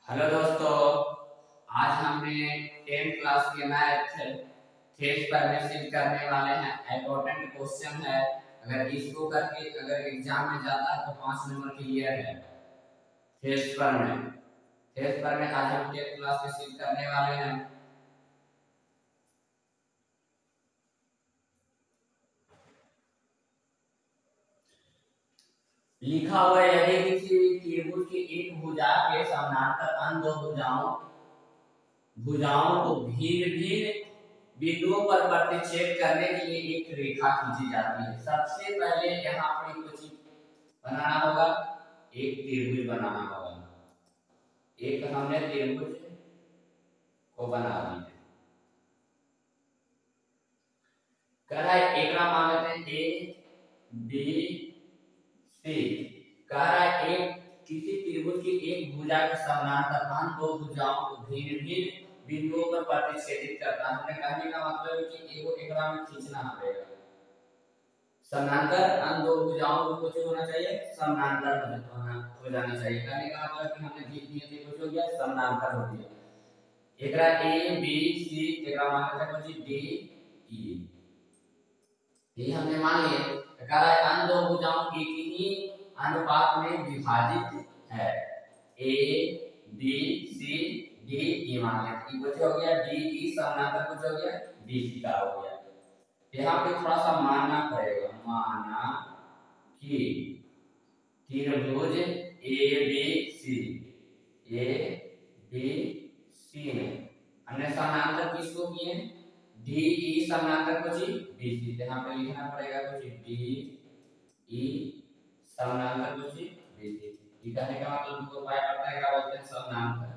Hello दोस्तों, आज हमने 10th क्लास के मैथ थेस पर मैसेज करने वाले हैं। इम्पोर्टेंट क्वेश्चन है, अगर इसको करके अगर एग्जाम में जाता है तो 5 नंबर क्लियर है। थेस पर में आज हम 10th क्लास मैसेज करने वाले हैं। लिखा हुआ है, यदि किसी त्रिभुज की एक भुजा के समानांतर अन्य दो भुजाओं को भिन्न बिंदुओं पर प्रतिच्छेद करने के लिए एक रेखा खींची जाती है। सबसे पहले यहाँ पर कुछ बनाना होगा, एक त्रिभुज बनाना होगा। एक हमने त्रिभुज को बना दिया। कह रहा है एक मान लेते हैं ए बी सी। कह रहा है एक किसी त्रिभुज की एक भुजा के समानांतर अन्य दो भुजाओं को भिन्न बिंदुओं पर प्रतिच्छेदित करता है। हमने कहने का मतलब है कि एगो एकरा में खींचना पड़ेगा। समानांतर अन्य दो भुजाओं को कुछ होना चाहिए, समानांतर हो जाना चाहिए। कहने का मतलब कि हमने लिख दिए थे कुछ हो गया, समानांतर हो गया। एकरा ए बी सी एकरा मान लेते हैं कुछ डी ई। ये हमने मान लिए। कह रहा है अन्य दो भुजाओं एक ही अनुपात में विभाजित है। A B C D E मान लेते, कुछ हो गया डी ई समानांतर कुछ हो गया बी सी का हो गया। यहाँ पे थोड़ा सा मानना पड़ेगा, माना कि त्रिभुज ए बी सी में हमने समानांतर किसको किए, डी ई समानांतर कुछ बी सी। यहाँ पे लिखना पड़ेगा कुछ डी ई समानांतर कुछ बी सी। ये कहने का मतलब दो पाई पड़ता है, क्या बोलते हैं समानांतर,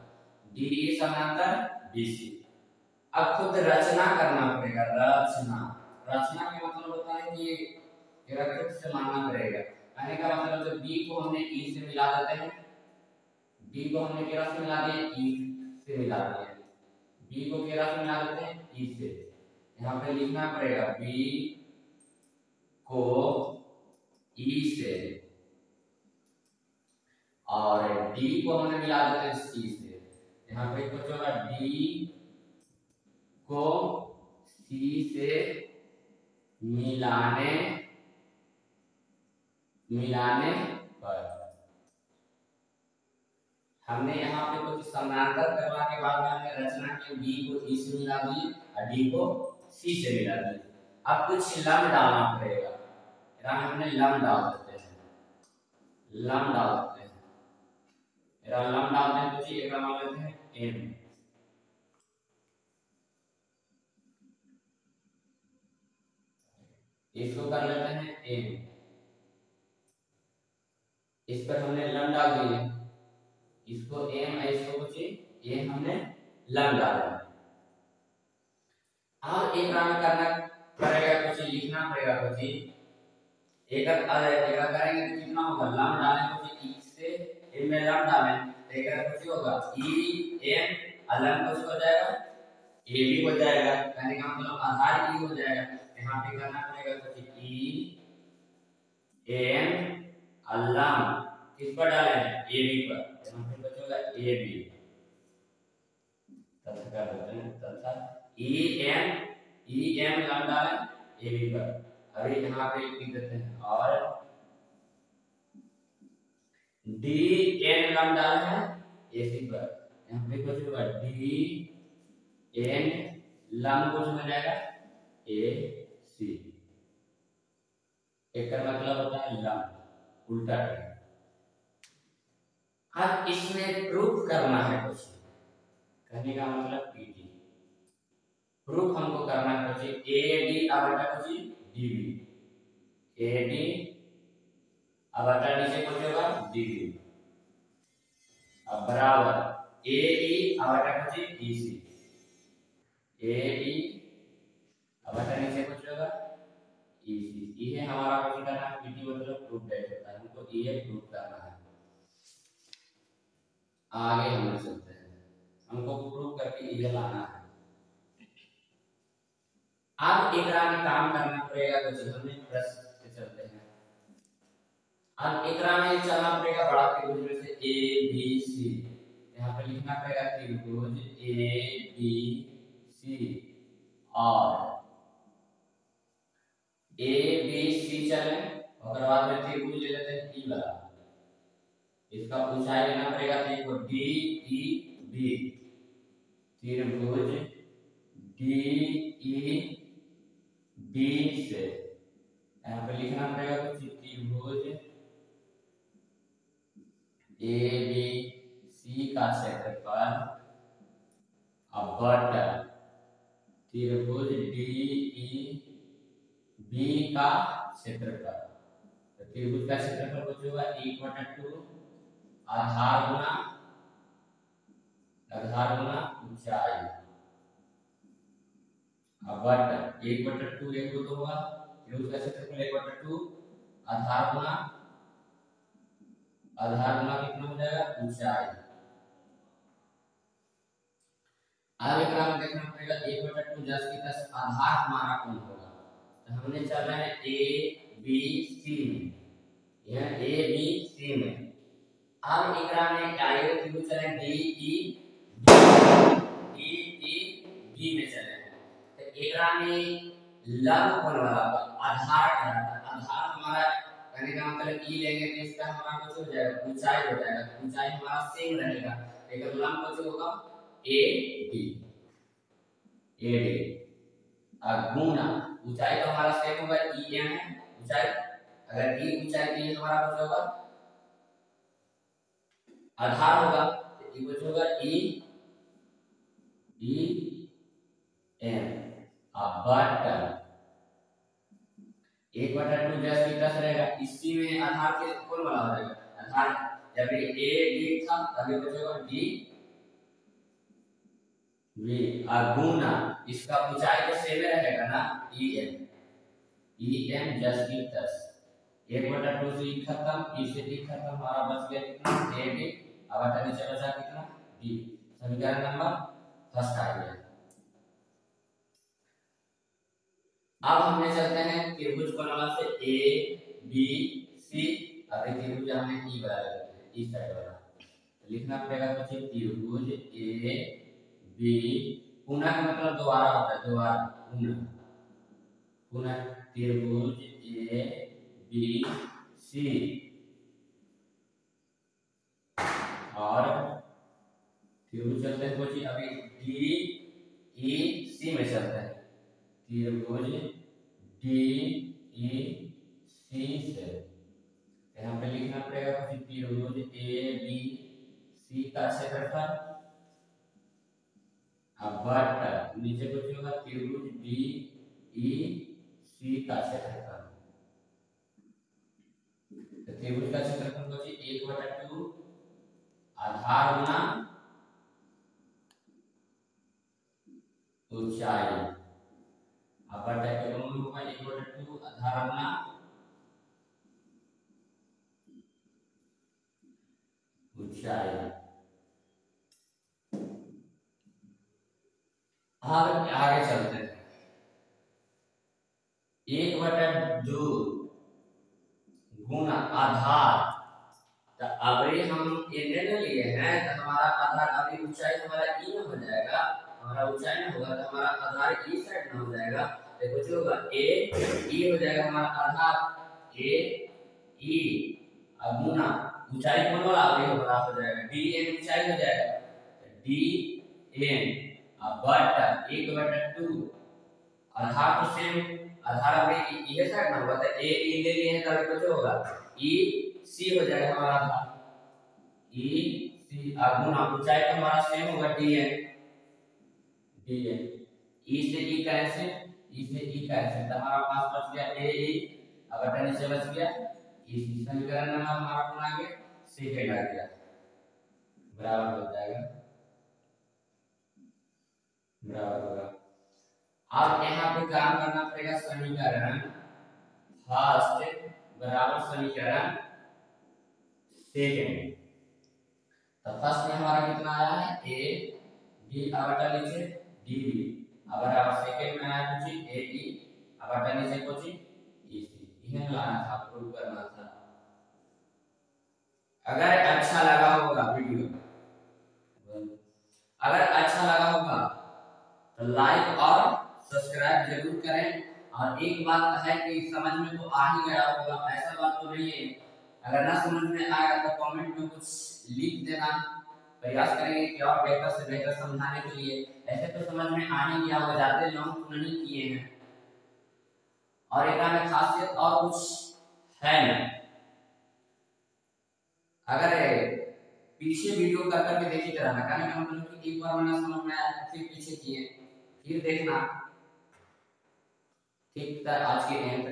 डी ई समानांतर बी सी। अब खुद रचना करना पड़ेगा। रचना का मतलब होता है कि खुद से मानना पड़ेगा। कहने का मतलब तो बी को हमने ई से मिला देते हैं, बी को हमने किरा से मिला दिया, ई से मिला दिया। बी को किरा से मिला देते हैं, ई से। यहाँ पे लिखना पड़ेगा बी को ई से और डी को हमने मिला देते हैं सी से। यहाँ पे कुछ होगा डी को सी से मिलाने पर हमने यहाँ पे कुछ समानांतर करवा के बाद में हमने रचना की, बी को ई से मिला दी और डी को सी से मिला दी। अब कुछ लम डालना पड़ेगा। यहाँ हमने लम डाल देते हैं, लम डाल देते हैं। लम डालते हैं कुछ एक मान लेते हैं एम। इसको कर लेते हैं एम। इस पर हमने लम डाल दिए, इसको एम है, इसको कुछ ये हमने लम डाला। अब एक काम करना पड़ेगा, कुछ लिखना पड़ेगा कुछ एक करेंगे तो कितना होगा, लम डालें कुछ ई से एम में लम डालें तो एक कुछ होगा ई एम अलम कुछ हो जाएगा, ए भी हो जाएगा। कहने का मतलब आधार ई हो जाएगा। यहाँ पे करना पड़ेगा कुछ ई एम अलम किस पर डालें, ए बी पर। यहाँ पे कुछ होगा ए बी तथा कर देते हैं, तथा ई एम लम डालें ए बी पर। अभी यहाँ पे लिख देते हैं और डी एन लम डाले हैं ए सी पर। यहाँ पे कुछ होगा डी एन लम कुछ हो जाएगा ए सी। एक का मतलब होता है लम, उल्टा है। अब इसमें प्रूफ करना है कुछ, कहने का मतलब पीटी प्रूफ हमको करना है कुछ ए डी बटा कुछ डी बी। ए डी बटा नीचे कुछ होगा डी बी। अब बराबर ए ई बटा कुछ ई सी। ए ई बटा नीचे कुछ होगा ई सी। ये हमारा कुछ करना है, पीटी मतलब प्रूफ डेट होता है, हमको ये प्रूफ करना है। आगे हम चलते हैं, हमको प्रूफ करके ये लाना है। अब एकरा में काम करना पड़ेगा कुछ, हमने प्रश्न से चलते हैं। अब एकरा में चलना पड़ेगा बड़ा त्रिभुज में से ए बी सी। यहाँ यहाँ पे लिखना पड़ेगा त्रिभुज ए बी सी और ए बी सी चले और बाद में त्रिभुज ले लेते हैं ई वाला, इसका ऊंचाई लेना पड़ेगा। देखो डी ई बी, त्रिभुज डी ई बी से यहाँ पे लिखना पड़ेगा कुछ त्रिभुज ए बी सी का क्षेत्रफल बट त्रिभुज डी ई बी का क्षेत्रफल। तो त्रिभुज का क्षेत्रफल कुछ होगा 1/2 आधार गुना ऊंचाई, बट 1/2 एक तो होगा त्रिभुज का क्षेत्रफल 1/2 आधार गुना कितना हो जाएगा ऊंचाई। आगे क्रम देखना पड़ेगा 1/2 10 की 10 आधार हमारा कौन होगा। तो हमने चल रहे हैं ए बी सी में, यह ए बी सी में। अब एकरा में आगे त्रिभुज चले डी ई बी में चले। तो एकरा में लंब कोण वाला आधार हमारा कहने का मतलब ई लेंगे तो इसका हमारा कुछ हो जाएगा ऊंचाई हो जाएगा, ऊंचाई हमारा सेम रहेगा। लेकिन लंब कुछ होगा ए डी और गुना ऊंचाई तो हमारा सेम होगा ई एम है ऊंचाई, अगर ई ऊंचाई तो ये हमारा कुछ होगा आधार होगा, तो ये कुछ होगा ई एम बट 1/2 10 की 10 रहेगा। इसी में आधार के कौन वाला हो जाएगा आधार, जब ए डी था तभी बचेगा डी वी और गुना इसका ऊंचाई तो सेम रहेगा ना ई एम 10 की 10 1/2 से ई खत्म, ई से ई खत्म, हमारा बच गया कितना ए डी अब हटा नीचे बचा कितना डी। समीकरण नंबर फर्स्ट आ गया। अब हमने चलते हैं त्रिभुज कोण से ए बी सी, अब त्रिभुज हमने ई वाला लेते हैं, इस साइड वाला लिखना पड़ेगा कुछ त्रिभुज ए बी, पुनः का मतलब दोबारा होता है, दोबारा पुनः त्रिभुज ए बी सी और त्रिभुज चलते हैं कुछ अभी डी ई सी में चलते हैं, त्रिभुज डी ई सी से यहाँ पे लिखना पड़ेगा कुछ त्रिभुज ए बी सी का क्षेत्रफल बट नीचे कुछ होगा त्रिभुज डी ई सी का क्षेत्रफल। तो त्रिभुज का क्षेत्रफल कुछ 1/2 आधार गुना ऊंचाई, बट के दोनों होगा 1/2 आधार गुना ऊंचाई। आगे चलते हैं 1/2 गुना आधार, तो अभी हम इन्हें ले लिए हैं तो हमारा आधार अभी ऊंचाई हमारा ई में हो जाएगा, हमारा ऊंचाई में होगा तो हमारा आधार ई साइड में हो जाएगा। देखो जो होगा ए ई हो जाएगा हमारा आधार ए ई अब गुना ऊंचाई कौन वाला अभी हमारा हो जाएगा डी एन ऊंचाई हो जाएगा डी एन बट 1/2 आधार तो सेम आधार अभी ये साइड में होगा तो ए ई ले लिए हैं तभी कुछ होगा ई सी हो जाएगा हमारा आधार ई सी और गुना ऊंचाई तो हमारा सेम होगा डी एन ई से ई कैंसिल तो हमारा पास बच गया ए ई अब बटा नीचे बच गया ई सी। समीकरण नंबर हमारा कौन आ गया सेकंड आ गया, बराबर हो जाएगा बराबर होगा। अब यहाँ पे काम करना पड़ेगा समीकरण फर्स्ट बराबर समीकरण सेकंड। तो फर्स्ट में हमारा कितना आया है ए बी बटा नीचे डी बी बराबर सेकंड में आया कुछ ए ई बटा नीचे कुछ ई सी। यह लाना था प्रूव करना था। अगर अच्छा लगा होगा वीडियो अगर अच्छा लगा होगा तो लाइक और सब्सक्राइब जरूर करें। और एक बात है कि समझ में तो आ ही गया होगा, ऐसा बात तो नहीं है। अगर ना समझ में आया तो कमेंट में कुछ लिख देना, प्रयास करेंगे कि और बेहतर से बेहतर समझाने के लिए। ऐसे तो समझ में आ ही गया होगा, ज्यादा लॉन्ग तो नहीं किए हैं। और एक में खासियत और कुछ है ना, अगर पीछे वीडियो कर करके देखी तरह ना, कहने का मतलब कि एक बार ना समझ में आया तो फिर पीछे किए फिर देखना। ठीक है, आज के एंड